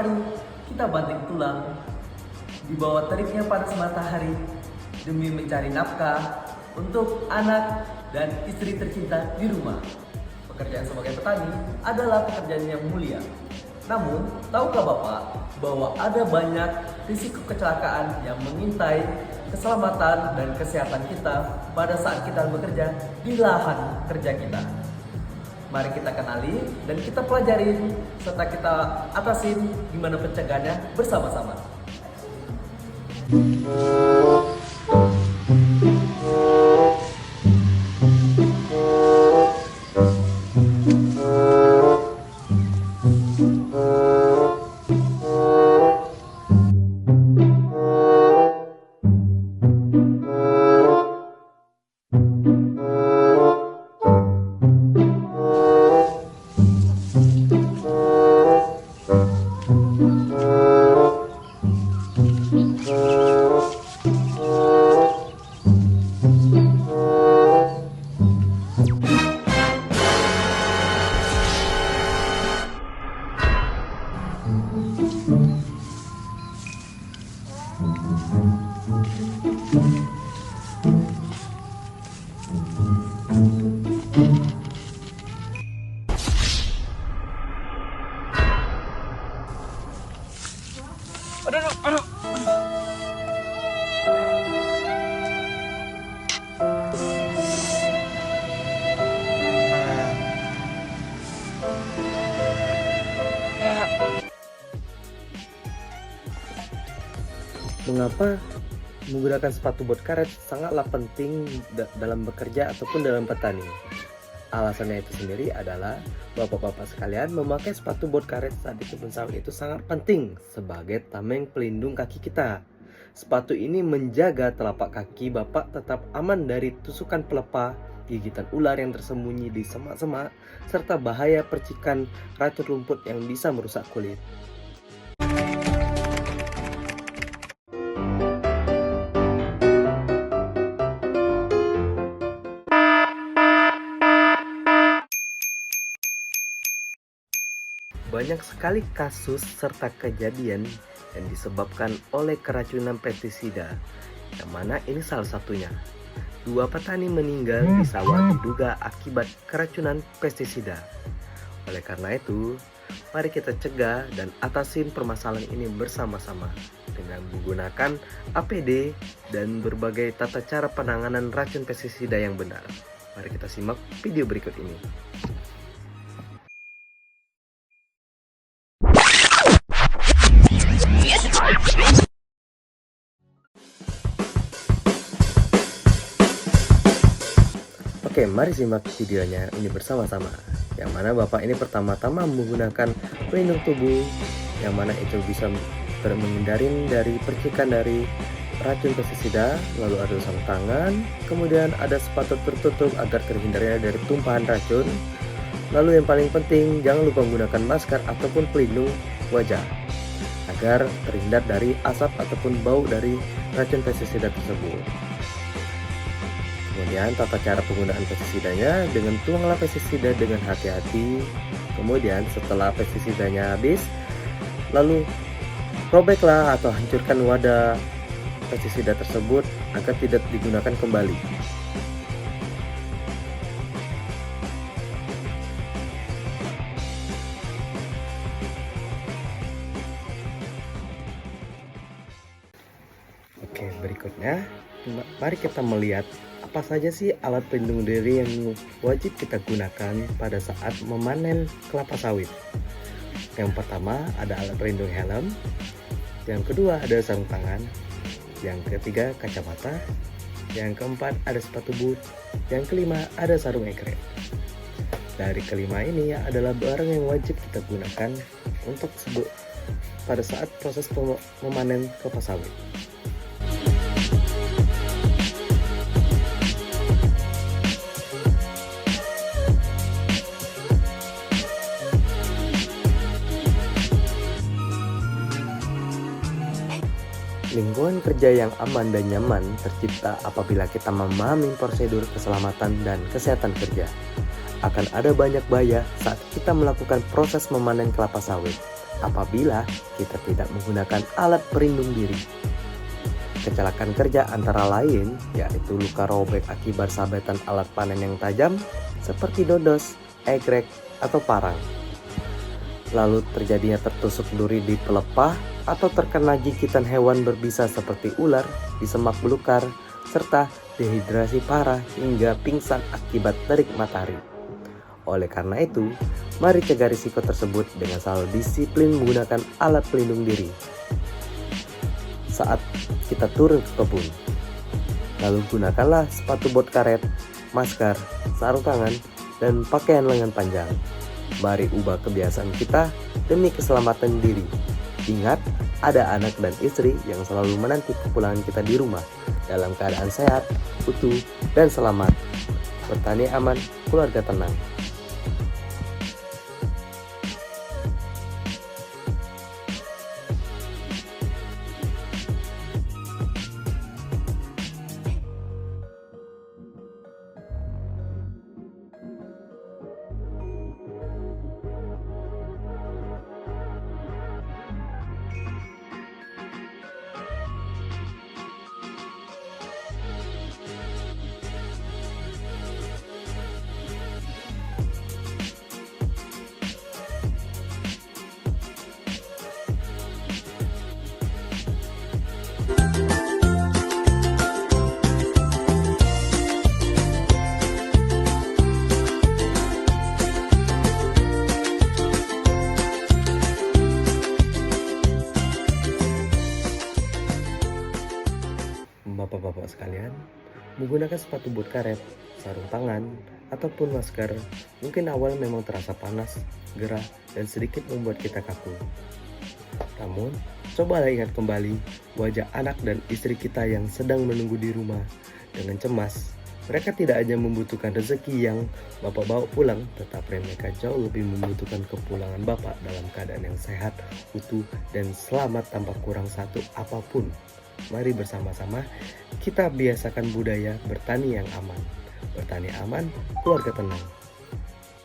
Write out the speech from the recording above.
hari kita banting tulang di bawah teriknya panas matahari demi mencari nafkah untuk anak dan istri tercinta di rumah. Pekerjaan sebagai petani adalah pekerjaan yang mulia. Namun, tahukah Bapak bahwa ada banyak risiko kecelakaan yang mengintai keselamatan dan kesehatan kita pada saat kita bekerja di lahan kerja kita? Mari kita kenali dan kita pelajari serta kita atasin gimana pencegahannya bersama-sama. Aduh. Mengapa menggunakan sepatu bot karet sangatlah penting dalam bekerja ataupun dalam petani? Alasannya itu sendiri adalah bapak-bapak sekalian, memakai sepatu bot karet saat di kebun sawit itu sangat penting sebagai tameng pelindung kaki kita. Sepatu ini menjaga telapak kaki bapak tetap aman dari tusukan pelepah, gigitan ular yang tersembunyi di semak-semak, serta bahaya percikan racun rumput yang bisa merusak kulit. Banyak sekali kasus serta kejadian yang disebabkan oleh keracunan pestisida, yang mana ini salah satunya. 2 petani meninggal di sawah diduga akibat keracunan pestisida. Oleh karena itu, mari kita cegah dan atasin permasalahan ini bersama-sama dengan menggunakan APD dan berbagai tata cara penanganan racun pestisida yang benar. Mari kita simak video berikut ini. Oke, mari simak videonya ini bersama-sama. Yang mana bapak ini pertama-tama menggunakan pelindung tubuh, yang mana itu bisa menghindari dari percikan dari racun pestisida. Lalu ada sarung tangan, kemudian ada sepatu tertutup agar terhindarnya dari tumpahan racun. Lalu yang paling penting, jangan lupa menggunakan masker ataupun pelindung wajah agar terhindar dari asap ataupun bau dari racun pestisida tersebut. Kemudian tata cara penggunaan pestisidanya, dengan tuanglah pestisida dengan hati-hati. Kemudian setelah pestisidanya habis, lalu robeklah atau hancurkan wadah pestisida tersebut agar tidak digunakan kembali. Oke, berikutnya mari kita melihat apa saja sih alat pelindung diri yang wajib kita gunakan pada saat memanen kelapa sawit. Yang pertama ada alat pelindung helm, yang kedua ada sarung tangan, yang ketiga kacamata, yang keempat ada sepatu boot, yang kelima ada sarung egrek. Dari kelima ini adalah barang yang wajib kita gunakan untuk pada saat proses memanen kelapa sawit. Lingkungan kerja yang aman dan nyaman tercipta apabila kita memahami prosedur keselamatan dan kesehatan kerja. Akan ada banyak bahaya saat kita melakukan proses memanen kelapa sawit. apabila kita tidak menggunakan alat pelindung diri. Kecelakaan kerja antara lain yaitu luka robek akibat sabetan alat panen yang tajam seperti dodos, egrek, atau parang. Lalu terjadinya tertusuk duri di pelepah atau terkena gigitan hewan berbisa seperti ular di semak belukar, serta dehidrasi parah hingga pingsan akibat terik matahari. Oleh karena itu, mari cegah risiko tersebut dengan selalu disiplin menggunakan alat pelindung diri saat kita turun ke kebun. Lalu gunakanlah sepatu bot karet, masker, sarung tangan, dan pakaian lengan panjang. Mari ubah kebiasaan kita demi keselamatan diri. Ingat, ada anak dan istri yang selalu menanti kepulangan kita di rumah dalam keadaan sehat, utuh, dan selamat. Bertani aman, keluarga tenang. Bapak-bapak sekalian, menggunakan sepatu boot karet, sarung tangan, ataupun masker mungkin awal memang terasa panas, gerah, dan sedikit membuat kita kaku. Namun, cobalah ingat kembali wajah anak dan istri kita yang sedang menunggu di rumah dengan cemas. Mereka tidak hanya membutuhkan rezeki yang Bapak bawa pulang, tetapi mereka jauh lebih membutuhkan kepulangan Bapak dalam keadaan yang sehat, utuh, dan selamat tanpa kurang satu apapun. Mari bersama-sama kita biasakan budaya bertani yang aman. Bertani aman, keluarga tenang.